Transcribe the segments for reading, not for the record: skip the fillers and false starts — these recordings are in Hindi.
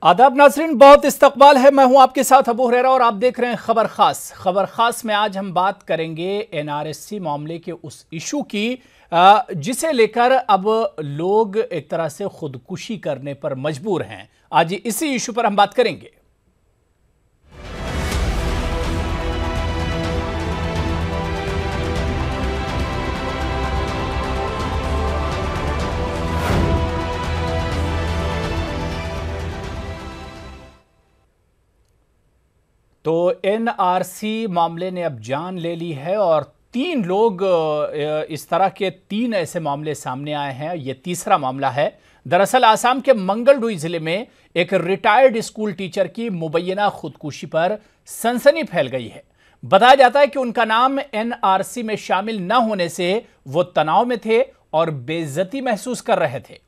आदाब नाज़रीन, बहुत इस्तकबाल है। मैं हूं आपके साथ अबू हुरैरा और आप देख रहे हैं खबर खास। खबर खास में आज हम बात करेंगे एनआरसी मामले के उस इशू की जिसे लेकर अब लोग एक तरह से खुदकुशी करने पर मजबूर हैं। आज इसी इशू पर हम बात करेंगे। तो एनआरसी मामले ने अब जान ले ली है और 3 लोग इस तरह के 3 ऐसे मामले सामने आए हैं। ये तीसरा मामला है। दरअसल आसाम के मंगलडोई जिले में एक रिटायर्ड स्कूल टीचर की मुबैना खुदकुशी पर सनसनी फैल गई है। बताया जाता है कि उनका नाम एनआरसी में शामिल न होने से वो तनाव में थे और बेइज्जती महसूस कर रहे थे।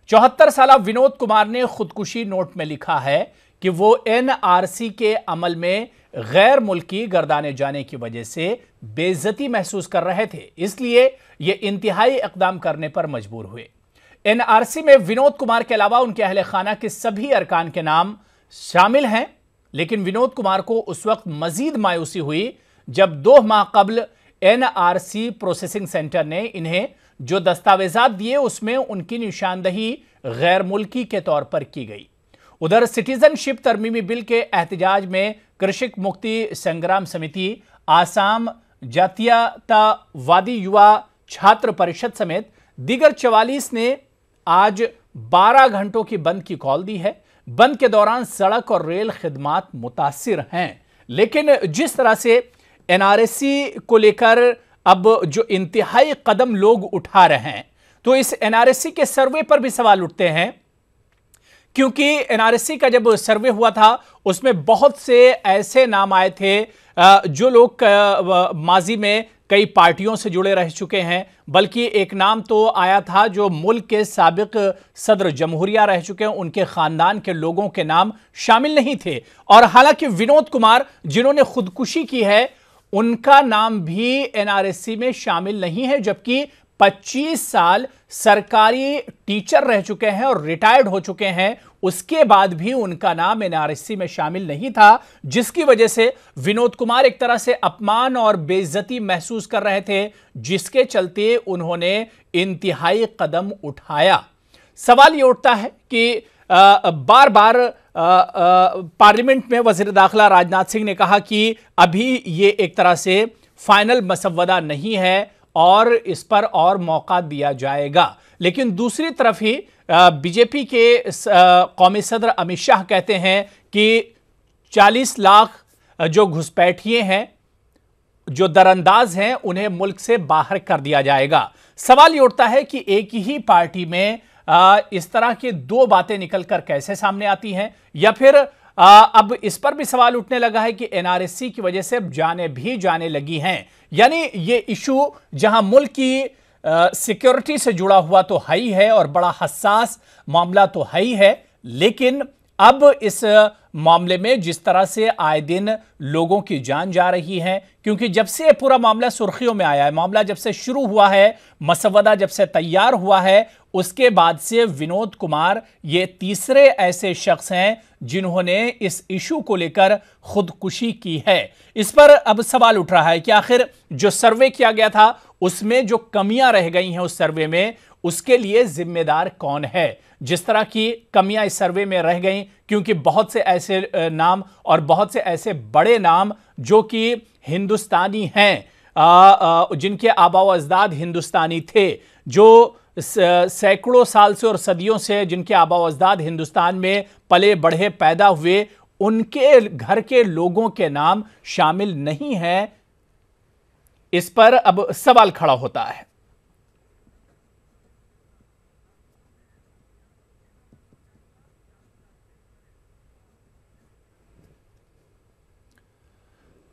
74 साला विनोद कुमार ने खुदकुशी नोट में लिखा है कि वो एनआरसी के अमल में गैर मुल्की गर्दाने जाने की वजह से बेइज्जती महसूस कर रहे थे, इसलिए ये इंतहाई इकदाम करने पर मजबूर हुए। एनआरसी में विनोद कुमार के अलावा उनके अहले खाना के सभी अरकान के नाम शामिल हैं, लेकिन विनोद कुमार को उस वक्त मजीद मायूसी हुई जब 2 माह कबल एनआरसी प्रोसेसिंग सेंटर ने इन्हें जो दस्तावेजात दिए उसमें उनकी निशानदही गैर मुल्की के तौर पर की गई। उधर सिटीजनशिप तरमीमी बिल के एहतजाज में कृषक मुक्ति संग्राम समिति, आसाम जातीयतावादी युवा छात्र परिषद समेत दीगर 44 ने आज 12 घंटों की बंद की कॉल दी है। बंद के दौरान सड़क और रेल खिदमात मुतासिर हैं, लेकिन जिस तरह से एनआरसी को लेकर अब जो इंतहाई कदम लोग उठा रहे हैं, तो इस एनआरसी के सर्वे पर भी सवाल उठते हैं, क्योंकि एनआरसी का जब सर्वे हुआ था उसमें बहुत से ऐसे नाम आए थे जो लोग माजी में कई पार्टियों से जुड़े रह चुके हैं। बल्कि एक नाम तो आया था जो मुल्क के साबिक सदर जमहूरिया रह चुके हैं, उनके खानदान के लोगों के नाम शामिल नहीं थे। और हालांकि विनोद कुमार जिन्होंने खुदकुशी की है उनका नाम भी एनआरसी में शामिल नहीं है, जबकि 25 साल सरकारी टीचर रह चुके हैं और रिटायर्ड हो चुके हैं, उसके बाद भी उनका नाम एनआरसी में शामिल नहीं था, जिसकी वजह से विनोद कुमार एक तरह से अपमान और बेइज्जती महसूस कर रहे थे, जिसके चलते उन्होंने इंतहाई कदम उठाया। सवाल ये उठता है कि बार बार पार्लियामेंट में वजीर दाखिला राजनाथ सिंह ने कहा कि अभी ये एक तरह से फाइनल मसवदा नहीं है और इस पर और मौका दिया जाएगा, लेकिन दूसरी तरफ ही बीजेपी के कौमी सदर अमित शाह कहते हैं कि 40 लाख जो घुसपैठिए हैं, जो दरअंदाज हैं, उन्हें मुल्क से बाहर कर दिया जाएगा। सवाल ये उठता है कि एक ही पार्टी में इस तरह की 2 बातें निकलकर कैसे सामने आती हैं, या फिर अब इस पर भी सवाल उठने लगा है कि एनआरसी की वजह से जाने भी जाने लगी हैं। यानी ये इशू जहां मुल्क की सिक्योरिटी से जुड़ा हुआ तो है ही है और बड़ा हसास मामला तो है ही है, लेकिन अब इस मामले में जिस तरह से आए दिन लोगों की जान जा रही है, क्योंकि जब से पूरा मामला सुर्खियों में आया है, मामला जब से शुरू हुआ है, मसवदा जब से तैयार हुआ है, उसके बाद से विनोद कुमार ये तीसरे ऐसे शख्स हैं जिन्होंने इस इशू को लेकर खुदकुशी की है। इस पर अब सवाल उठ रहा है कि आखिर जो सर्वे किया गया था उसमें जो कमियां रह गई हैं उस सर्वे में, उसके लिए जिम्मेदार कौन है। जिस तरह की कमियां इस सर्वे में रह गई, क्योंकि बहुत से ऐसे नाम और बहुत से ऐसे बड़े नाम जो कि हिंदुस्तानी हैं, जिनके आबा व अजदाद हिंदुस्तानी थे, जो सैकड़ों साल से और सदियों से जिनके आबा व अजदाद हिंदुस्तान में पले बढ़े पैदा हुए, उनके घर के लोगों के नाम शामिल नहीं हैं। इस पर अब सवाल खड़ा होता है।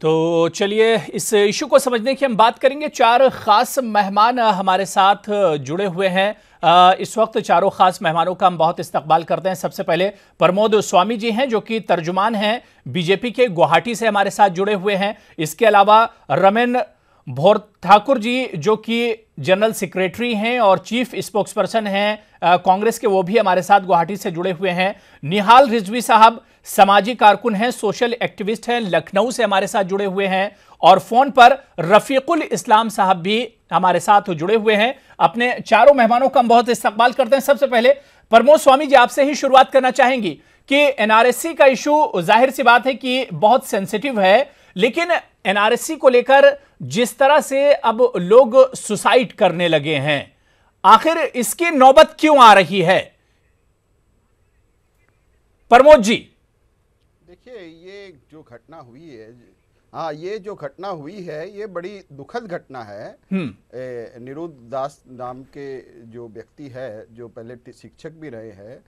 तो चलिए इस इशू को समझने की हम बात करेंगे। 4 खास मेहमान हमारे साथ जुड़े हुए हैं। इस वक्त चारों खास मेहमानों का हम बहुत इस्तकबाल करते हैं। सबसे पहले प्रमोद स्वामी जी हैं, जो कि तर्जुमान हैं बीजेपी के, गुवाहाटी से हमारे साथ जुड़े हुए हैं। इसके अलावा रमेन भोर ठाकुर जी, जो कि जनरल सेक्रेटरी हैं और चीफ स्पोक्सपर्सन हैं कांग्रेस के, वो भी हमारे साथ गुवाहाटी से जुड़े हुए हैं। निहाल रिजवी साहब सामाजिक कारकुन हैं, सोशल एक्टिविस्ट हैं, लखनऊ से हमारे साथ जुड़े हुए हैं। और फोन पर रफीकुल इस्लाम साहब भी हमारे साथ जुड़े हुए हैं। अपने चारों मेहमानों का हम बहुत इस्तकबाल करते हैं। सबसे पहले प्रमोद स्वामी जी, आपसे ही शुरुआत करना चाहेंगी कि एनआरसी का इशू जाहिर सी बात है कि बहुत सेंसिटिव है, लेकिन एनआरसी को लेकर जिस तरह से अब लोग सुसाइड करने लगे हैं, आखिर इसकी नौबत क्यों आ रही है? प्रमोद जी। देखिए, ये जो घटना हुई है, हाँ, ये जो घटना हुई है ये बड़ी दुखद घटना है। निरुद्ध दास नाम के जो व्यक्ति है, जो पहले शिक्षक भी रहे हैं,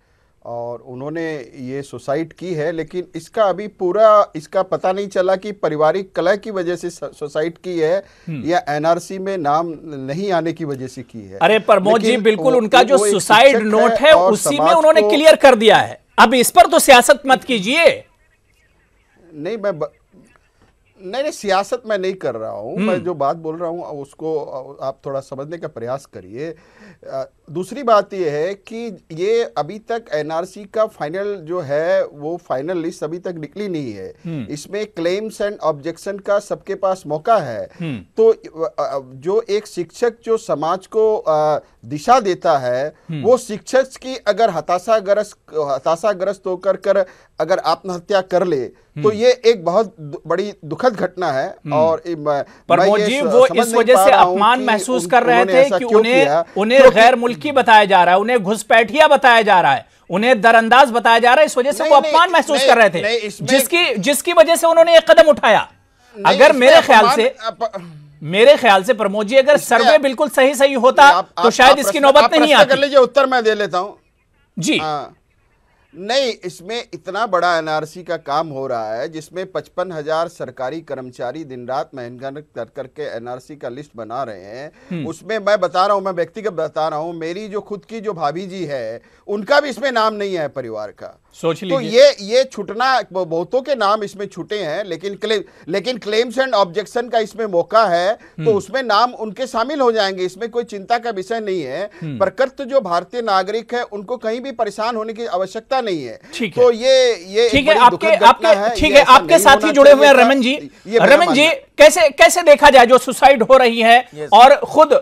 और उन्होंने ये सुसाइड की है, लेकिन इसका अभी पूरा इसका पता नहीं चला कि पारिवारिक कलह की वजह से सुसाइड की है या एनआरसी में नाम नहीं आने की वजह से की है। अरे प्रमोद जी, बिल्कुल उनका जो सुसाइड नोट है उसी में उन्होंने क्लियर कर दिया है। अब इस पर तो सियासत मत कीजिए। नहीं, सियासत मैं नहीं कर रहा हूं। मैं जो बात बोल रहा हूं उसको आप थोड़ा समझने का प्रयास करिए। दूसरी बात यह है कि ये अभी तक एनआरसी का फाइनल जो है वो फाइनल लिस्ट अभी तक निकली नहीं है। इसमें क्लेम्स एंड ऑब्जेक्शन का सबके पास मौका है। तो जो एक शिक्षक जो समाज को दिशा देता है, वो शिक्षक की अगर हताशाग्रस्त होकर अगर आत्महत्या कर ले तो ये एक बहुत बड़ी दुखद घटना है। और प्रमोद जी, वो इस वजह से अपमान महसूस कर रहे थे कि उन्हें गैर मुल्की बताया जा रहा है, उन्हें घुसपैठिया बताया जा रहा है, उन्हें दरअंदाज बताया जा रहा है। इस वजह से वो अपमान महसूस कर रहे थे, जिसकी वजह से उन्होंने एक कदम उठाया। अगर मेरे ख्याल से प्रमोद जी, अगर सर्वे बिल्कुल सही होता तो शायद इसकी नौबत नहीं आती। कर लीजिए, उत्तर मैं दे लेता हूं जी। नहीं, इसमें इतना बड़ा एनआरसी का काम हो रहा है जिसमें 55,000 सरकारी कर्मचारी दिन रात मेहनत कर करके एनआरसी का लिस्ट बना रहे हैं। उसमें मैं बता रहा हूं, मैं व्यक्तिगत बता रहा हूं, मेरी जो खुद की जो भाभी जी है उनका भी इसमें नाम नहीं है परिवार का। सोच लीजिए। तो ये छूटना, बहुतों के नाम इसमें छूटे हैं, लेकिन क्लेम्स एंड ऑब्जेक्शन का इसमें मौका है, तो उसमें नाम उनके शामिल हो जाएंगे। इसमें कोई चिंता का विषय नहीं है। प्रकृत जो भारतीय नागरिक है उनको कहीं भी परेशान होने की आवश्यकता नहीं है। तो ये ठीक है, आपके साथ ही जुड़े हुए हैं रमन जी। रमन जी, कैसे देखा जाए जो सुसाइड हो रही है, और खुद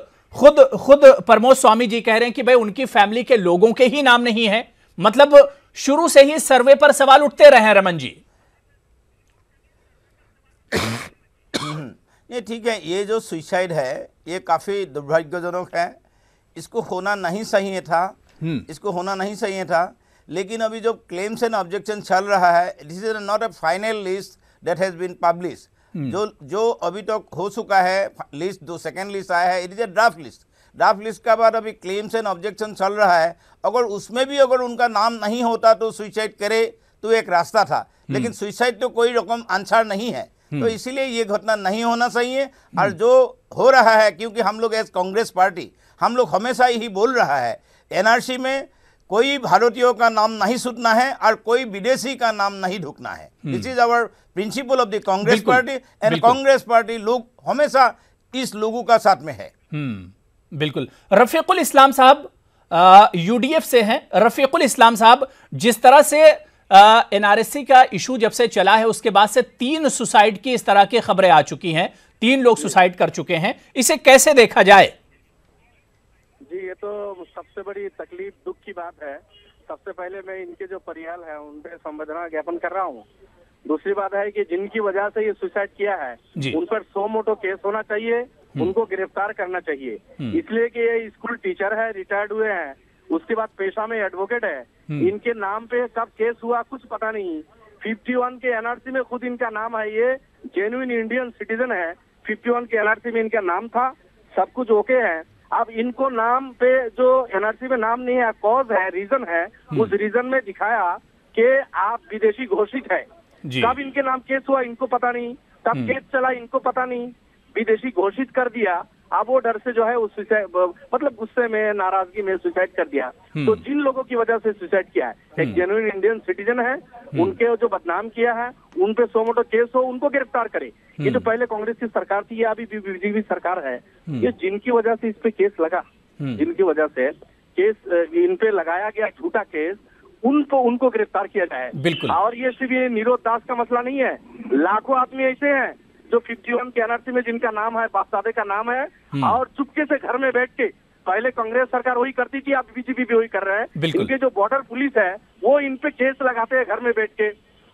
प्रमोद स्वामी जी कह रहे हैं कि भाई उनकी फैमिली के लोगों के ही नाम नहीं है। मतलब शुरू से ही सर्वे पर सवाल उठते रहे हैं रमन जी। ये ठीक है, ये जो सुसाइड है ये काफी दुर्भाग्यजनक है। इसको होना नहीं चाहिए था। लेकिन अभी जो क्लेम्स एंड ऑब्जेक्शन चल रहा है, this is not a final list that has been publish. जो अभी तक हो चुका है लिस्ट, जो सेकेंड लिस्ट आया है, it is a draft list का बाद अभी क्लेम्स एंड ऑब्जेक्शन चल रहा है। अगर उसमें भी अगर उनका नाम नहीं होता तो सुसाइड करे तो एक रास्ता था, लेकिन सुसाइड तो कोई रकम आंसर नहीं है। तो इसीलिए ये घटना नहीं होना चाहिए। और जो हो रहा है, क्योंकि हम लोग एज कांग्रेस पार्टी हम लोग हमेशा यही बोल रहा है, एनआरसी में कोई भारतीयों का नाम नहीं सुनना है और कोई विदेशी का नाम नहीं ढूंढना है। This is our principle of the Congress party, and Congress party लोग हमेशा इस लोगों का साथ में है। बिल्कुल। रफीकुल इस्लाम साहब यूडीएफ से हैं। रफीकुल इस्लाम साहब, जिस तरह से एनआरसी का इशू जब से चला है उसके बाद से 3 सुसाइड की इस तरह की खबरें आ चुकी हैं, 3 लोग सुसाइड कर चुके हैं, इसे कैसे देखा जाए? जी, ये तो सबसे बड़ी तकलीफ, दुख की बात है। सबसे पहले मैं इनके जो परिवार है उन पे संवेदना ज्ञापन कर रहा हूँ। दूसरी बात है कि जिनकी वजह से ये सुसाइड किया है उन पर 100 मोटो केस होना चाहिए, उनको गिरफ्तार करना चाहिए। इसलिए कि ये स्कूल टीचर है, रिटायर्ड हुए हैं, उसके बाद पेशा में एडवोकेट है। इनके नाम पे कब केस हुआ कुछ पता नहीं। 51 के एनआरसी में खुद इनका नाम है, ये जेन्युइन इंडियन सिटीजन है। 51 के एनआरसी में इनका नाम था, सब कुछ ओके है। अब इनको नाम पे जो एनआरसी में नाम नहीं है, कॉज है, रीजन है, उस रीजन में दिखाया कि आप विदेशी घोषित है। कब इनके नाम केस हुआ इनको पता नहीं, कब केस चला इनको पता नहीं, विदेशी घोषित कर दिया। अब वो डर से जो है उस मतलब गुस्से में, नाराजगी में सुसाइड कर दिया। तो जिन लोगों की वजह से सुसाइड किया है, एक जेन्युइन इंडियन सिटीजन है, उनके जो बदनाम किया है उन पे 100 मोटो केस हो, उनको गिरफ्तार करे। ये तो पहले कांग्रेस की सरकार थी, ये अभी बीजेपी सरकार है। ये जिनकी वजह से इस पे केस लगा, जिनकी वजह से केस इन पे लगाया गया झूठा केस, उनको गिरफ्तार किया जाए। बिल्कुल। और ये सिर्फ ये निरोध दास का मसला नहीं है, लाखों आदमी ऐसे हैं जो 51 के एनआरसी में जिनका नाम है, बापसादे का नाम है, और चुपके से घर में बैठ के, पहले कांग्रेस सरकार वही करती थी, अब बीजेपी भी वही कर रहे हैं। इनके जो बॉर्डर पुलिस है वो इन पे केस लगाते हैं घर में बैठ के,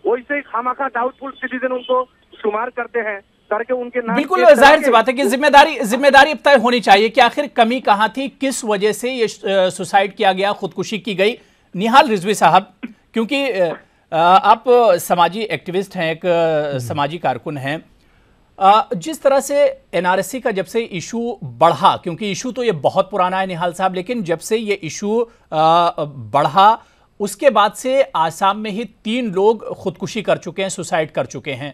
वैसे ही खामखा डाउटफुल सिटीजन उनको शुमार करते हैं, करके उनके नाम। बिल्कुल जाहिर सी बात है कि जिम्मेदारी तय होनी चाहिए कि आखिर कमी कहां थी, किस वजह से ये सुसाइड किया गया, खुदकुशी की गई। निहाल रिजवी साहब, क्योंकि आप समाजी एक्टिविस्ट हैं, एक समाजी कारकुन हैं, जिस तरह से एनआरसी का जब से इशू बढ़ा, क्योंकि इशू तो ये बहुत पुराना है निहाल साहब, लेकिन जब से ये इशू बढ़ा उसके बाद से आसाम में ही 3 लोग खुदकुशी कर चुके हैं, सुसाइड कर चुके हैं।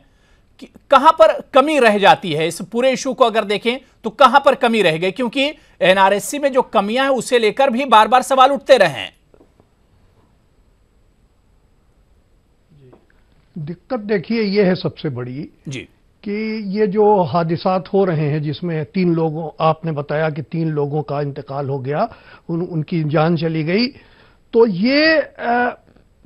कहां पर कमी रह जाती है इस पूरे इशू को अगर देखें तो कहां पर कमी रह गई? क्योंकि एनआरसी में जो कमियां हैं उसे लेकर भी बार बार सवाल उठते रहे हैं। दिक्कत देखिए ये है सबसे बड़ी जी कि ये जो हादिसात हो रहे हैं जिसमें 3 लोगों, आपने बताया कि 3 लोगों का इंतकाल हो गया, उनकी जान चली गई, तो ये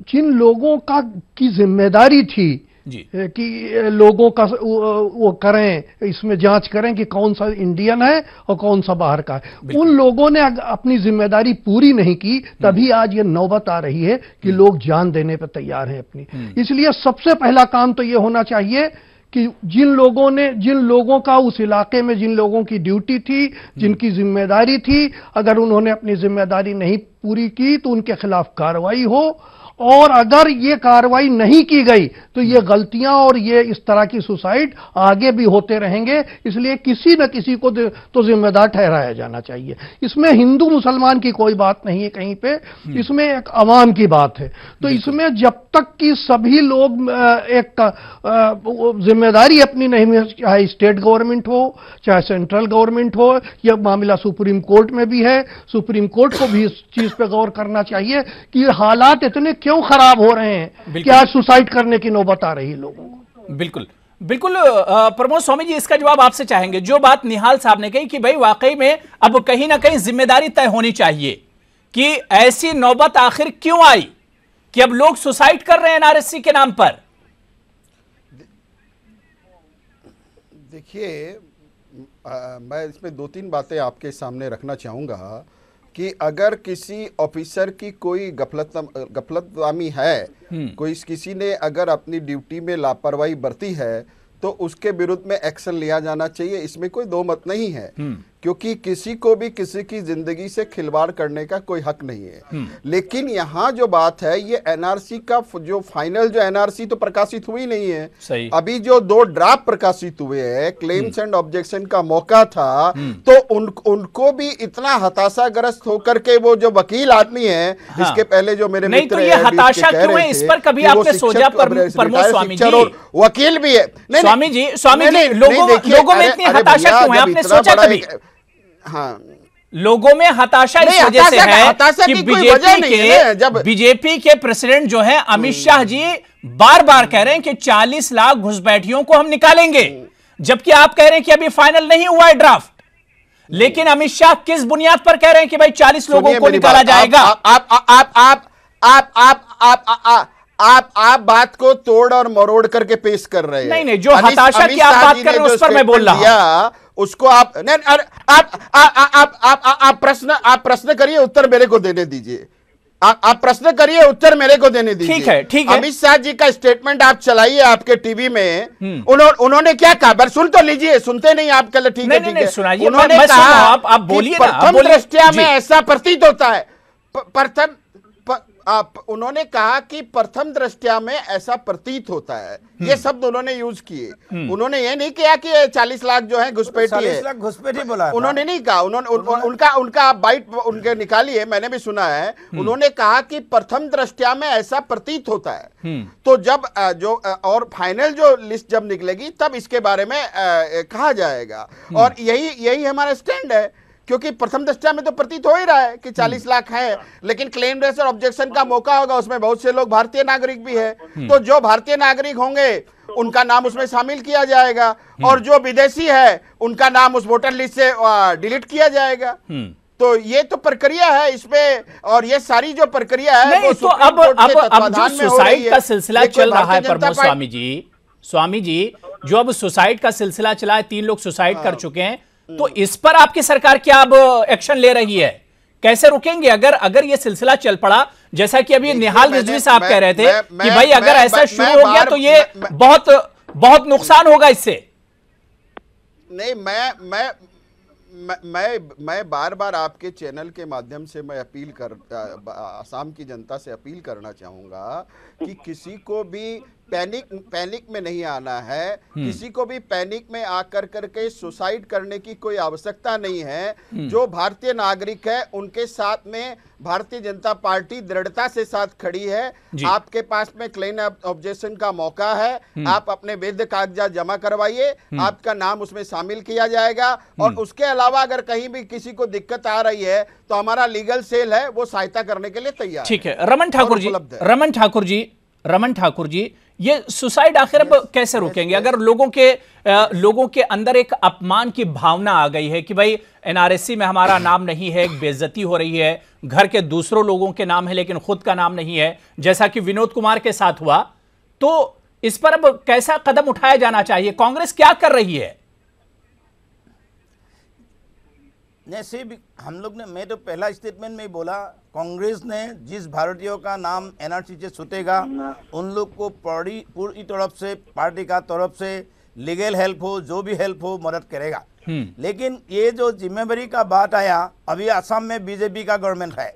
जिन लोगों की जिम्मेदारी थी जी कि लोगों का वो करें, इसमें जांच करें कि कौन सा इंडियन है और कौन सा बाहर का है, उन लोगों ने अपनी जिम्मेदारी पूरी नहीं की, तभी आज ये नौबत आ रही है कि लोग जान देने पर तैयार हैं अपनी। इसलिए सबसे पहला काम तो ये होना चाहिए कि जिन लोगों का उस इलाके में जिन लोगों की ड्यूटी थी, जिनकी जिम्मेदारी थी, अगर उन्होंने अपनी जिम्मेदारी नहीं पूरी की तो उनके खिलाफ कार्रवाई हो, और अगर ये कार्रवाई नहीं की गई तो ये गलतियां और ये इस तरह की सुसाइड आगे भी होते रहेंगे। इसलिए किसी न किसी को तो जिम्मेदार ठहराया जाना चाहिए। इसमें हिंदू मुसलमान की कोई बात नहीं है कहीं पे, इसमें एक अवाम की बात है। तो इसमें जब तक कि सभी लोग एक जिम्मेदारी अपनी नहीं, चाहे स्टेट गवर्नमेंट हो चाहे सेंट्रल गवर्नमेंट हो, यह मामला सुप्रीम कोर्ट में भी है, सुप्रीम कोर्ट को भी इस चीज पे गौर करना चाहिए कि हालात इतने क्यों खराब हो रहे हैं कि आज सुसाइड करने की नौबत आ रही है लोगों को। बिल्कुल बिल्कुल। प्रमोद स्वामी जी, इसका जवाब आपसे चाहेंगे। जो बात निहाल साहब ने कही कि भाई वाकई में अब कहीं ना कहीं जिम्मेदारी तय होनी चाहिए कि ऐसी नौबत आखिर क्यों आई कि अब लोग सुसाइड कर रहे हैं एनआरसी के नाम पर। देखिए, मैं इसमें 2-3 बातें आपके सामने रखना चाहूँगा कि अगर किसी ऑफिसर की कोई गफलतवामी है, किसी ने अगर अपनी ड्यूटी में लापरवाही बरती है तो उसके विरुद्ध में एक्शन लिया जाना चाहिए, इसमें कोई दो मत नहीं है, क्योंकि किसी को भी किसी की जिंदगी से खिलवाड़ करने का कोई हक नहीं है। लेकिन यहाँ जो बात है, ये एनआरसी का जो फाइनल जो एनआरसी तो प्रकाशित हुई नहीं है, सही। अभी जो 2 ड्राफ्ट प्रकाशित हुए हैं, क्लेम्स एंड ऑब्जेक्शन का मौका था, तो उनको भी इतना हताशाग्रस्त होकर के वो जो वकील आदमी है, इसके पहले जो मेरे नहीं, मित्र तो ये हताशा क्यों है, इस पर कभी आपने सोचा? प्रमोद स्वामी जी, और वकील भी है। स्वामी जी, लोगों में इतनी हताशा क्यों है, आपने सोचा कभी? हाँ, लोगों में हताशा इस वजह से है कि बीजेपी के प्रेसिडेंट जो है अमित शाह जी बार बार कह रहे हैं कि 40 लाख घुसपैठियों को हम निकालेंगे, जबकि आप कह रहे हैं कि अभी फाइनल नहीं हुआ है ड्राफ्ट। लेकिन अमित शाह किस बुनियाद पर कह रहे हैं कि भाई 40 लोगों को निकाला जाएगा? आप बात को तोड़ और मरोड़ करके पेश कर रहे हैं। नहीं, जो हताशा की आप बात कर रहे हैं उस पर मैं बोल रहा हूं। उसको आप प्रश्न करिए, उत्तर मेरे को देने दीजिए। आप प्रश्न करिए, उत्तर मेरे को देने दीजिए। ठीक है। अमित शाह जी का स्टेटमेंट आप चलाइए आपके टीवी में। उन्होंने क्या कहा, सुन तो लीजिए, सुनते नहीं आप। कल ठीक है, उन्होंने कहा आप बोलिए, प्रथम दृष्टया में ऐसा प्रतीत होता है, उन्होंने कहा कि प्रथम दृष्टया में ऐसा प्रतीत होता है, ये शब्द उन्होंने यूज किए। उन्होंने ये नहीं किया कि 40 लाख जो है घुसपैठी है, 40 लाख घुसपैठी बोला उन्होंने नहीं कहा। उनका बाइट उनके निकालिए, मैंने भी सुना है। उन्होंने कहा कि प्रथम दृष्टया में ऐसा प्रतीत होता है। तो जब जो और फाइनल जो लिस्ट जब निकलेगी तब इसके बारे में कहा जाएगा, और यही हमारा स्टैंड है, क्योंकि प्रथम दृष्टया में तो प्रतीत हो ही रहा है कि 40 लाख है, लेकिन क्लेम रेस और ऑब्जेक्शन का मौका होगा, उसमें बहुत से लोग भारतीय नागरिक भी है। तो जो भारतीय नागरिक होंगे उनका नाम उसमें शामिल किया जाएगा, और जो विदेशी है उनका नाम उस वोटर लिस्ट से डिलीट किया जाएगा। तो ये तो प्रक्रिया है इसमें, और ये सारी जो प्रक्रिया है नहीं, वो तो सुप्रीम कोर्ट के अब तत्वाधान जो में हो रही सुसाइड है। का सिलसिला देखिए, चल रहा है भारतीय जनता प्रमोद पार्टी- स्वामी जी, जो अब सुसाइड का सिलसिला चला है, 3 लोग सुसाइड कर चुके हैं, तो इस पर आपकी सरकार क्या अब एक्शन ले रही है? कैसे रुकेंगे अगर ये सिलसिला चल पड़ा, जैसा कि अभी निहाल रिजवी साहब कह रहे थे कि भाई अगर ऐसा शुरू हो गया तो ये बहुत बहुत नुकसान होगा इससे। नहीं, मैं बार बार आपके चैनल के माध्यम से मैं असम की जनता से अपील करना चाहूंगा कि किसी को भी पैनिक में नहीं आना है, किसी को भी पैनिक में आकर करके सुसाइड करने की कोई आवश्यकता नहीं है। जो भारतीय नागरिक है उनके साथ में भारतीय जनता पार्टी दृढ़ता से साथ खड़ी है। आपके पास में क्लेम ऑब्जेक्शन का मौका है, आप अपने वैध कागजात जमा करवाइए, आपका नाम उसमें शामिल किया जाएगा। और उसके अलावा अगर कहीं भी किसी को दिक्कत आ रही है तो हमारा लीगल सेल है, वो सहायता करने के लिए तैयार। ठीक है रमन ठाकुर जी, ये सुसाइड आखिर अब कैसे रोकेंगे अगर लोगों के अंदर एक अपमान की भावना आ गई है कि भाई एनआरसी में हमारा नाम नहीं है, एक बेइज्जती हो रही है, घर के दूसरों लोगों के नाम है लेकिन खुद का नाम नहीं है, जैसा कि विनोद कुमार के साथ हुआ, तो इस पर अब कैसा कदम उठाया जाना चाहिए? कांग्रेस क्या कर रही है? जैसे भी हम लोग ने, मैं तो पहला स्टेटमेंट में ही बोला, कांग्रेस ने जिस भारतीयों का नाम एनआरसी से छूटेगा उन लोग को पूरी तरफ से, पार्टी का तरफ से लीगल हेल्प हो, जो भी हेल्प हो, मदद करेगा। लेकिन ये जो जिम्मेदारी का बात आया, अभी असम में बीजेपी का गवर्नमेंट है,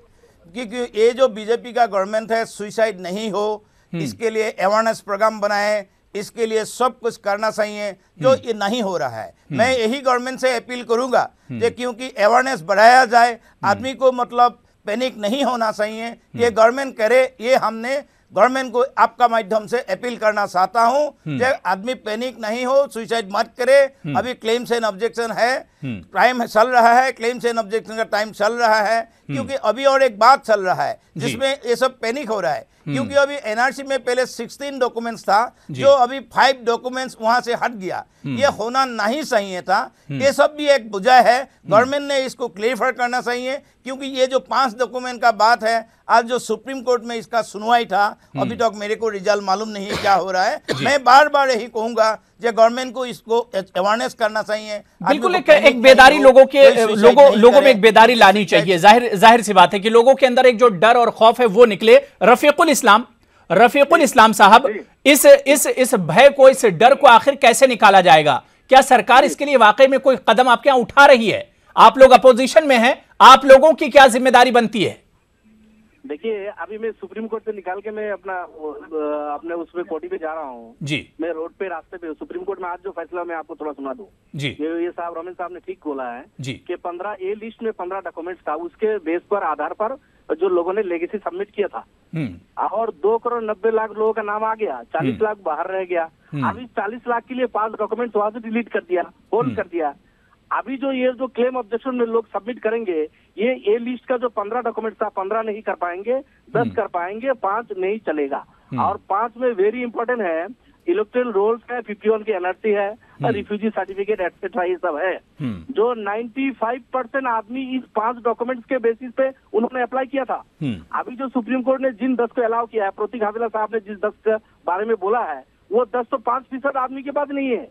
क्योंकि ये जो बीजेपी का गवर्नमेंट है, सुसाइड नहीं हो इसके लिए अवेयरनेस प्रोग्राम बनाए, इसके लिए सब कुछ करना चाहिए, जो ये नहीं हो रहा है। मैं यही गवर्नमेंट से अपील करूंगा कि क्योंकि अवेयरनेस बढ़ाया जाए, आदमी को मतलब पैनिक नहीं होना चाहिए, ये गवर्नमेंट करे। ये हमने गवर्नमेंट को आपका माध्यम से अपील करना चाहता हूं कि आदमी पैनिक नहीं हो, सुसाइड मत करे। अभी क्लेम्स एंड ऑब्जेक्शन है, टाइम चल रहा है, क्लेम्स एंड ऑब्जेक्शन का टाइम चल रहा है, क्योंकि अभी और एक बात चल रहा है जिसमें ये सब पैनिक हो रहा है, क्योंकि अभी एनआरसी में पहले 16 डॉक्यूमेंट्स था, जो अभी 5 डॉक्यूमेंट्स वहां से हट गया। ये होना नहीं चाहिए था। ये सब भी एक वजह है, गवर्नमेंट ने इसको क्लियर करना चाहिए, क्योंकि ये जो 5 डॉक्यूमेंट का बात है, आज जो सुप्रीम कोर्ट में इसका सुनवाई था, अभी तक मेरे को रिजल्ट मालूम नहीं है क्या हो रहा है। मैं बार बार यही कहूंगा कि गवर्नमेंट को इसको अवेयरनेस करना चाहिए। बिल्कुल एक बेदारी लोगों में एक बेदारी लानी चाहिए। जाहिर सी बात है कि लोगों के अंदर एक जो डर और खौफ है वो निकले। रफीकुल इस्लाम साहब, इस भय को, इस डर को आखिर कैसे निकाला जाएगा? क्या सरकार इसके लिए वाकई में कोई कदम आपके यहां उठा रही है? आप लोग अपोजिशन में हैं, आप लोगों की क्या जिम्मेदारी बनती है? देखिए, अभी मैं सुप्रीम कोर्ट से निकाल के मैं अपने उसमें कोर्टी पे जा रहा हूँ जी। मैं रोड पे, रास्ते पे सुप्रीम कोर्ट में आज जो फैसला मैं आपको थोड़ा सुना दूं जी। ये साहब रमेश साहब ने ठीक बोला है जी कि 15A लिस्ट में 15 डॉक्यूमेंट्स था, उसके बेस पर आधार पर जो लोगों ने लेगेसी सबमिट किया था, और 2,90,00,000 लोगों का नाम आ गया, 40 लाख बाहर रह गया। अभी 40 लाख के लिए 5 डॉक्यूमेंट्स वहां से डिलीट कर दिया, होल्ड कर दिया। अभी ये जो क्लेम ऑब्जेक्शन में लोग सबमिट करेंगे, ये ए लिस्ट का जो 15 डॉक्यूमेंट था, 15 नहीं कर पाएंगे, 10 कर पाएंगे, 5 नहीं चलेगा। और 5 में वेरी इंपॉर्टेंट है, इलेक्टोरल रोल्स है, 51 की एनआरसी है, रिफ्यूजी सर्टिफिकेट एक्सेट्रा, ये सब है। जो 95% आदमी इस 5 डॉक्यूमेंट्स के बेसिस पे उन्होंने अप्लाई किया था। अभी जो सुप्रीम कोर्ट ने जिन 10 को अलाउ किया है, प्रतीक हाविला साहब ने जिस 10 के बारे में बोला है, वो 10 तो 5% आदमी के पास नहीं है।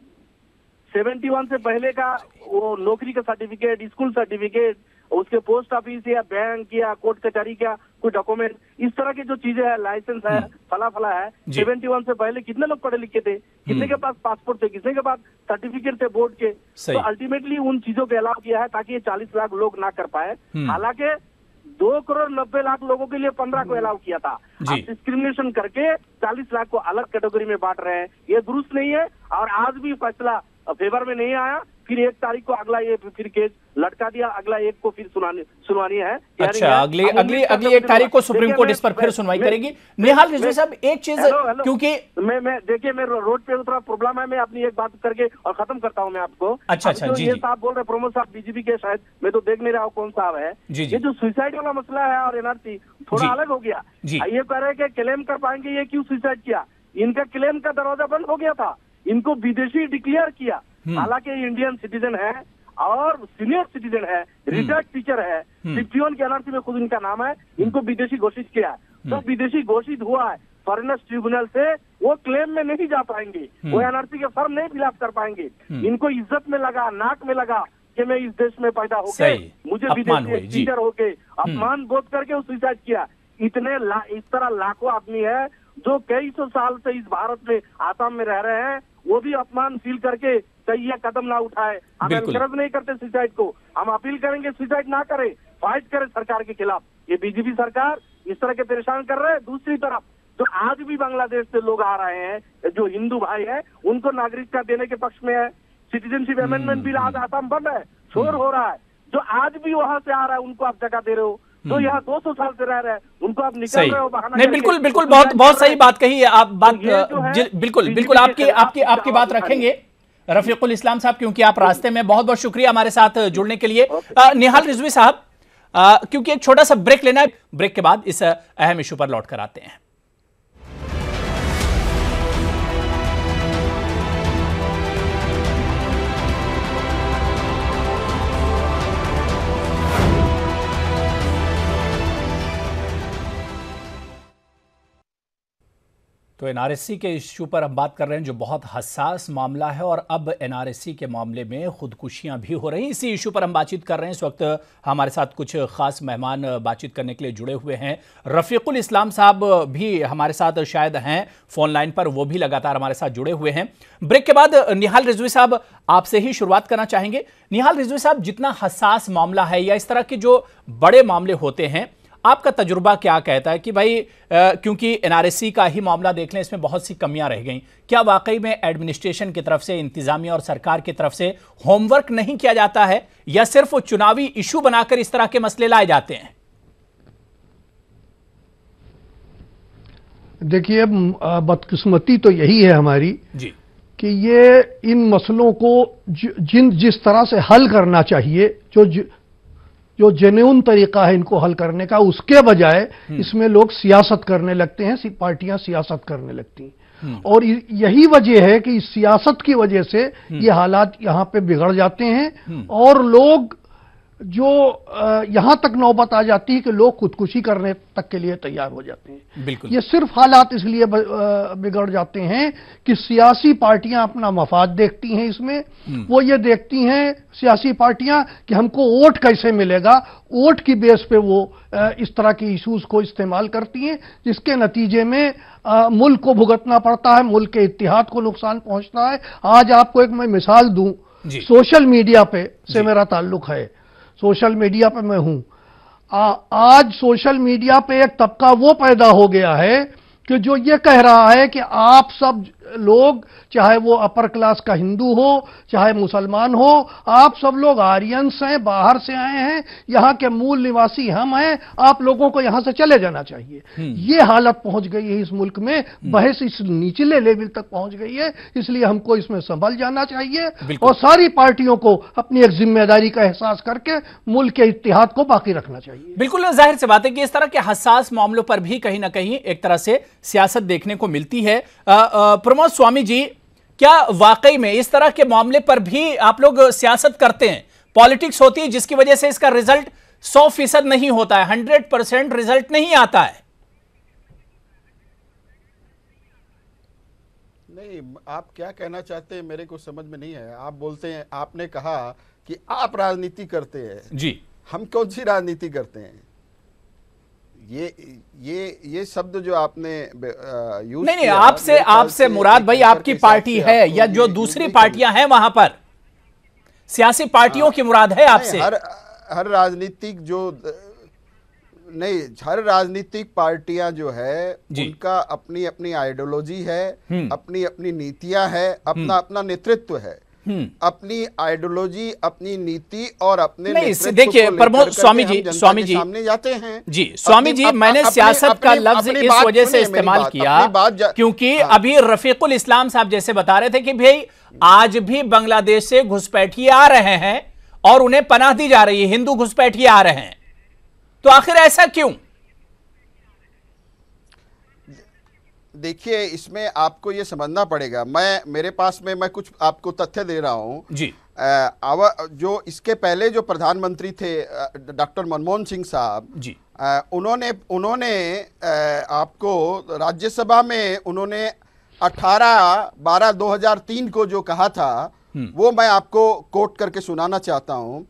71 से पहले का वो नौकरी का सर्टिफिकेट, स्कूल सर्टिफिकेट, उसके पोस्ट ऑफिस या बैंक या कोर्ट कचहरी का कोई डॉक्यूमेंट, इस तरह की जो चीजें है, लाइसेंस है, फला है। 71 से पहले कितने लोग पढ़े लिखे थे, कितने के पास पासपोर्ट थे, कितने के पास सर्टिफिकेट थे बोर्ड के। तो अल्टीमेटली उन चीजों को अलाउ किया है ताकि ये 40 लाख लोग ना कर पाए। हालांकि 2,90,00,000 लोगों के लिए 15 को अलाउ किया था। अब डिस्क्रिमिनेशन करके 40 लाख को अलग कैटेगरी में बांट रहे हैं, ये दुरुस्त नहीं है। और आज भी फैसला फेवर में नहीं आया, फिर 1 तारीख को अगला ये फिर केस लटका दिया, अगला 1 को फिर सुनवानी है। अच्छा, अगली 1 तारीख को सुप्रीम कोर्ट इस पर फिर सुनवाई करेगी। निहाल रिजवी साहब, एक चीज, क्योंकि मैं देखिए, मैं रोड पे थोड़ा प्रॉब्लम है, मैं अपनी एक बात करके और खत्म करता हूँ मैं आपको। अच्छा, जी, ये साहब बोल रहे प्रमोद साहब बीजेपी के, शायद मैं तो देख नहीं रहा हूँ कौन साहब है। ये जो सुसाइड वाला मसला है और एनआरसी थोड़ा अलग हो गया। ये कह रहे हैं कि क्लेम कर पाएंगे, ये क्यों सुसाइड किया? इनका क्लेम का दरवाजा बंद हो गया था, इनको विदेशी डिक्लेयर किया। हालांकि इंडियन सिटीजन है और सीनियर सिटीजन है, रिटायर्ड टीचर है, 51 के एनआरसी में खुद इनका नाम है, इनको विदेशी घोषित किया है। तो विदेशी घोषित हुआ है फॉरेनर्स ट्रिब्यूनल से, वो क्लेम में नहीं जा पाएंगे, वो एनआरसी के फॉर्म नहीं फिलअप कर पाएंगे। इनको इज्जत में लगा, नाक में लगा कि मैं इस देश में पैदा होके मुझे विदेशी टीचर होके अपमान बोध करके सुसाइड किया। इस तरह लाखों आदमी है जो कई सौ साल से इस भारत में, आसाम में रह रहे हैं, वो भी अपमान फील करके कहीं यह कदम ना उठाए। हम एनकरेज नहीं करते सुसाइड को, हम अपील करेंगे सुसाइड ना करे, फाइट करे सरकार के खिलाफ। ये बीजेपी सरकार इस तरह के परेशान कर रहे हैं। दूसरी तरफ जो आज भी बांग्लादेश से लोग आ रहे हैं, जो हिंदू भाई है, उनको नागरिकता देने के पक्ष में है। सिटीजनशिप अमेंडमेंट बिल आज आसाम बंद है, शोर हो रहा है। जो आज भी वहां से आ रहा है उनको आप जगह दे रहे हो, तो यहाँ 200 साल से रह रहे हैं उनको आप निकल रहे हो बहाना। नहीं, बिल्कुल बिल्कुल, बहुत सही बात कही है आप। बात बिल्कुल आपकी बात रखेंगे रफीकुल इस्लाम साहब, क्योंकि आप रास्ते में। बहुत बहुत शुक्रिया हमारे साथ जुड़ने के लिए। निहाल रिजवी साहब, क्योंकि एक छोटा सा ब्रेक लेना है, ब्रेक के बाद इस अहम इशू पर लौट कर आते हैं। तो एनआरसी के इश्यू पर हम बात कर रहे हैं, जो बहुत हसास मामला है, और अब एनआरसी के मामले में खुदकुशियां भी हो रही। इसी इशू पर हम बातचीत कर रहे हैं। इस वक्त हमारे साथ कुछ खास मेहमान बातचीत करने के लिए जुड़े हुए हैं। रफीकुल इस्लाम साहब भी हमारे साथ शायद हैं फोन लाइन पर, वो भी लगातार हमारे साथ जुड़े हुए हैं। ब्रेक के बाद निहाल रिजवी साहब आपसे ही शुरुआत करना चाहेंगे। निहाल रिजवी साहब, जितना हसास मामला है या इस तरह के जो बड़े मामले होते हैं, आपका तजुर्बा क्या कहता है कि भाई क्योंकि एनआरसी का ही मामला देख लें, इसमें बहुत सी कमियां रह गई, क्या वाकई में एडमिनिस्ट्रेशन की तरफ से, इंतजामिया और सरकार की तरफ से होमवर्क नहीं किया जाता है, या सिर्फ चुनावी इशू बनाकर इस तरह के मसले लाए जाते हैं? देखिए, बदकिस्मती तो यही है हमारी जी कि ये इन मसलों को जिस तरह से हल करना चाहिए, जो जेन्युइन तरीका है इनको हल करने का, उसके बजाय इसमें लोग सियासत करने लगते हैं, पार्टियां सियासत करने लगती हैं। और यही वजह है कि इस सियासत की वजह से ये हालात यहां पे बिगड़ जाते हैं, और लोग जो यहां तक नौबत आ जाती है कि लोग खुदकुशी करने तक के लिए तैयार हो जाते हैं। बिल्कुल। ये सिर्फ हालात इसलिए बिगड़ जाते हैं कि सियासी पार्टियां अपना मफाद देखती हैं इसमें। वो ये देखती हैं सियासी पार्टियां कि हमको वोट कैसे मिलेगा, वोट की बेस पे वो इस तरह के इश्यूज को इस्तेमाल करती हैं, जिसके नतीजे में मुल्क को भुगतना पड़ता है, मुल्क के इत्तेहाद को नुकसान पहुंचता है। आज आपको एक मैं मिसाल दूं, सोशल मीडिया पे से मेरा ताल्लुक है, सोशल मीडिया पे मैं हूं। आज सोशल मीडिया पे एक तबका वो पैदा हो गया है कि जो ये कह रहा है कि आप सब लोग, चाहे वो अपर क्लास का हिंदू हो, चाहे मुसलमान हो, आप सब लोग आर्यंस हैं, बाहर से आए हैं, यहाँ के मूल निवासी हम हैं, आप लोगों को यहाँ से चले जाना चाहिए। ये हालत पहुंच गई है इस मुल्क में, बहस इस निचले लेवल तक पहुंच गई है। इसलिए हमको इसमें संभल जाना चाहिए और सारी पार्टियों को अपनी एक जिम्मेदारी का एहसास करके मुल्क के इत्तेहाद को बाकी रखना चाहिए। बिल्कुल, जाहिर सी बात है कि इस तरह के हसास मामलों पर भी कहीं ना कहीं एक तरह से सियासत देखने को मिलती है। प्रमोद स्वामी जी, क्या वाकई में इस तरह के मामले पर भी आप लोग सियासत करते हैं, पॉलिटिक्स होती है, जिसकी वजह से इसका रिजल्ट 100% नहीं होता है, 100% रिजल्ट नहीं आता है? नहीं, आप क्या कहना चाहते हैं मेरे को समझ में नहीं है। आप बोलते हैं, आपने कहा कि आप राजनीति करते हैं जी, हम कौन सी राजनीति करते हैं? ये शब्द जो आपने यूज नहीं, आपसे मुराद भाई आपकी पार्टी है या जो दूसरी पार्टियां हैं वहां पर, सियासी पार्टियों की मुराद है आपसे? हर राजनीतिक जो नहीं, हर राजनीतिक पार्टियां जो है उनका अपनी अपनी आइडियोलॉजी है, अपनी अपनी नीतियां है, अपना अपना नेतृत्व है, अपनी आइडियोलॉजी, अपनी नीति और अपने नेतृत्व। देखिए प्रमोद स्वामी जी सामने जाते हैं जी, स्वामी जी, मैंने सियासत का लफ्ज इस वजह से इस्तेमाल किया क्योंकि अभी रफीकुल इस्लाम साहब जैसे बता रहे थे कि भाई आज भी बांग्लादेश से घुसपैठिए आ रहे हैं और उन्हें पनाह दी जा रही है, हिंदू घुसपैठिए आ रहे हैं, तो आखिर ऐसा क्यों? देखिए, इसमें आपको ये समझना पड़ेगा। मेरे पास में मैं कुछ आपको तथ्य दे रहा हूं जी। जो इसके पहले जो प्रधानमंत्री थे डॉक्टर मनमोहन सिंह साहब जी, उन्होंने आपको राज्यसभा में उन्होंने 18/12/2003 को जो कहा था वो मैं आपको कोट करके सुनाना चाहता हूं।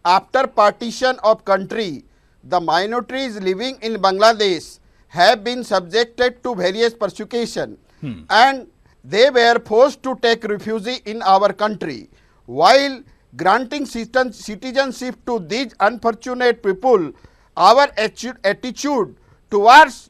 After partition of country the minorities living in Bangladesh have been subjected to various persecution and they were forced to take refuge in our country. While granting citizenship to these unfortunate people, our attitude towards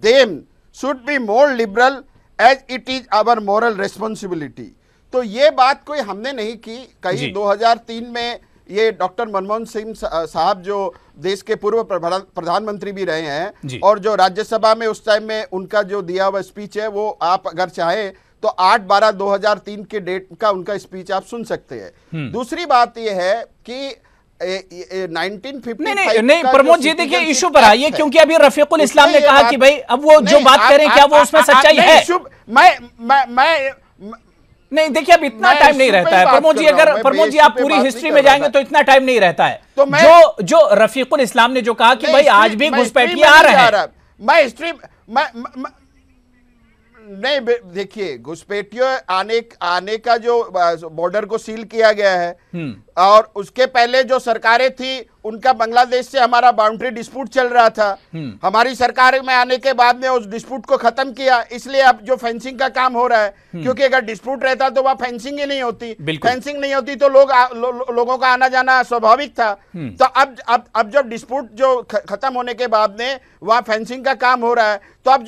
them should be more liberal as it is our moral responsibility. तो ये बात कोई हमने नहीं की, कहीं 2003 में ये डॉक्टर मनमोहन सिंह साहब जो देश के पूर्व प्रधानमंत्री भी रहे हैं और जो राज्यसभा में उस टाइम में उनका जो दिया हुआ स्पीच है वो आप अगर चाहें तो 8/12/2003 के डेट का उनका स्पीच आप सुन सकते हैं। दूसरी बात यह है कि 1955 नहीं प्रमोद जी देखिए इशू पर आइए, क्योंकि अभी रफीकुल इस्लाम ने कहा कि भाई अब वो जो बात करें क्या वो उसमें सच्चाई है। नहीं देखिए अब इतना टाइम नहीं रहता है प्रमोद जी, अगर प्रमोद जी आप पूरी हिस्ट्री में जाएंगे तो इतना टाइम नहीं रहता है। तो जो रफीकुल इस्लाम ने जो कहा कि भाई आज भी घुसपैठिए आ रहे हैं, मैं हिस्ट्री नहीं देखिए घुसपैठियों आने का जो बॉर्डर को सील किया गया है और उसके पहले जो सरकारें थी उनका बांग्लादेश से हमारा बाउंड्री डिस्प्यूट चल रहा था। हमारी सरकार में आने के बाद में उस डिस्प्यूट को खत्म किया, इसलिए अब जो फेंसिंग का काम हो रहा है, क्योंकि अगर डिस्प्यूट रहता तो वह फेंसिंग ही नहीं होती, फेंसिंग नहीं होती तो लोगों का आना जाना स्वाभाविक था। तो अब जब डिस्प्यूट जो खत्म होने के बाद में वहां फेंसिंग का काम हो रहा है तो अब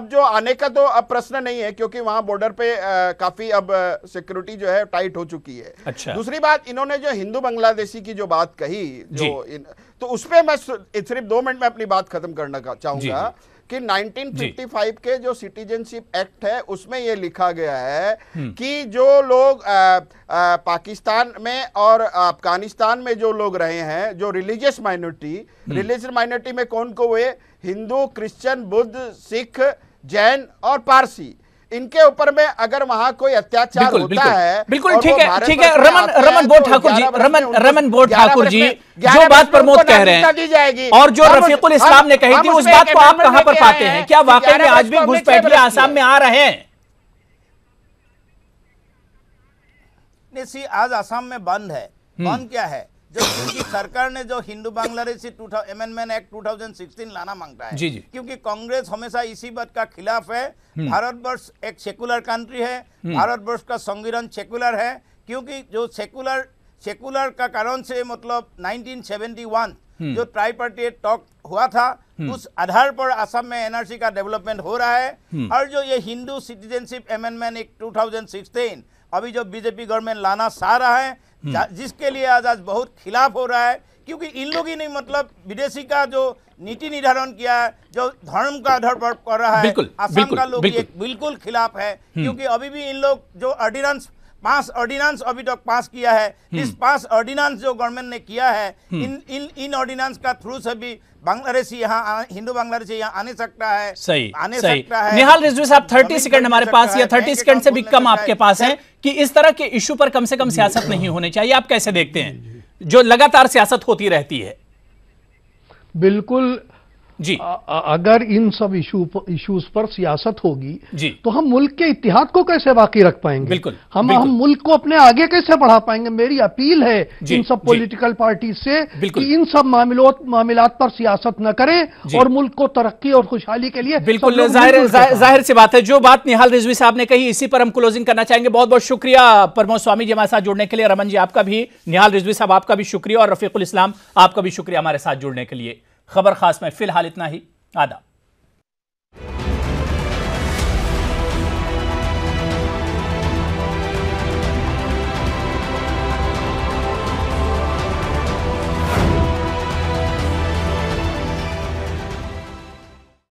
जो आने का तो अब प्रश्न नहीं है, क्योंकि वहां बॉर्डर पे काफी अब सिक्योरिटी जो है टाइट हो चुकी है। अच्छा। दूसरी बात, इन्होंने जो हिंदू बांग्लादेशी की जो बात कही तो उसपे मैं सिर्फ 2 मिनट में अपनी बात खत्म करना चाहूंगा कि 1955 के जो सिटीजनशिप एक्ट है उसमें यह लिखा गया है कि जो लोग पाकिस्तान में और अफगानिस्तान में जो लोग रहे हैं, जो रिलीजियस माइनॉरिटी में कौन को हुए, हिंदू, क्रिश्चियन, बुद्ध, सिख, जैन और पारसी, इनके ऊपर में अगर वहां कोई अत्याचार होता है, बिल्कुल ठीक है रमन बोध ठाकुर जी जो बात प्रमोद कह रहे हैं और जो रफीकुल इस्लाम ने कही थी उस बात को आप कहां पर पाते हैं? क्या वाकई में आज भी घुसपैठिए आसाम में आ रहे हैं? नहीं, आज आसाम में बंद है। बंद क्या है? जो सरकार ने जो हिंदू बांग्लादेशी अमेंडमेंट एक्ट 2016 लाना मांगता है, क्योंकि कांग्रेस हमेशा इसी बात का खिलाफ है। भारतवर्ष एक सेकुलर कंट्री है, भारतवर्ष का संविधान सेकुलर है, क्योंकि जो सेकुलर का कारण से मतलब 1971 जो ट्राइपार्टाइट टॉक हुआ था उस आधार पर असम में एनआरसी का डेवलपमेंट हो रहा है। और जो ये हिंदू सिटीजनशिप अमेंडमेंट एक्ट 2016 अभी जो बीजेपी गवर्नमेंट लाना चाह रहा है, जिसके लिए आज बहुत खिलाफ हो रहा है, क्योंकि इन लोग ही नहीं मतलब विदेशी का जो नीति निर्धारण किया है, जो धर्म का आधार पर कर रहा है, असम का लोग बिल्कुल खिलाफ है। क्योंकि अभी भी इन लोग जो 5 ऑर्डिनेंस अभी तक पास किया है, इस 5 ऑर्डिनेंस जो गवर्नमेंट ने किया है, इन ऑर्डिनेंस का थ्रू से भी बांग्लादेशी यहाँ हिंदू बांग्लादेशी यहाँ आने सकता है। सही निहाल रिजवी साहब 30 सेकंड हमारे पास या 30 सेकंड से भी कम आपके पास है कि इस तरह के इशू पर कम से कम सियासत नहीं होनी चाहिए, आप कैसे देखते हैं जो लगातार सियासत होती रहती है? बिल्कुल जी, अगर इन सब इश्यूज पर सियासत होगी जी तो हम मुल्क के इतिहाद को कैसे बाकी रख पाएंगे? बिल्कुल, हम मुल्क को अपने आगे कैसे बढ़ा पाएंगे? मेरी अपील है इन सब पॉलिटिकल पार्टी से कि इन सब मामलात पर सियासत न करें और मुल्क को तरक्की और खुशहाली के लिए। बिल्कुल जाहिर सी बात है, जो बात निहाल रिजवी साहब ने कही इसी पर हम क्लोजिंग करना चाहेंगे। बहुत बहुत शुक्रिया प्रमोद स्वामी जी हमारे साथ जुड़ने के लिए। रमन जी आपका भी, निहाल रिजवी साहब आपका भी शुक्रिया और रफीकुल इस्लाम आपका भी शुक्रिया हमारे साथ जुड़ने के लिए। खबर खास में फिलहाल इतना ही। आदाब।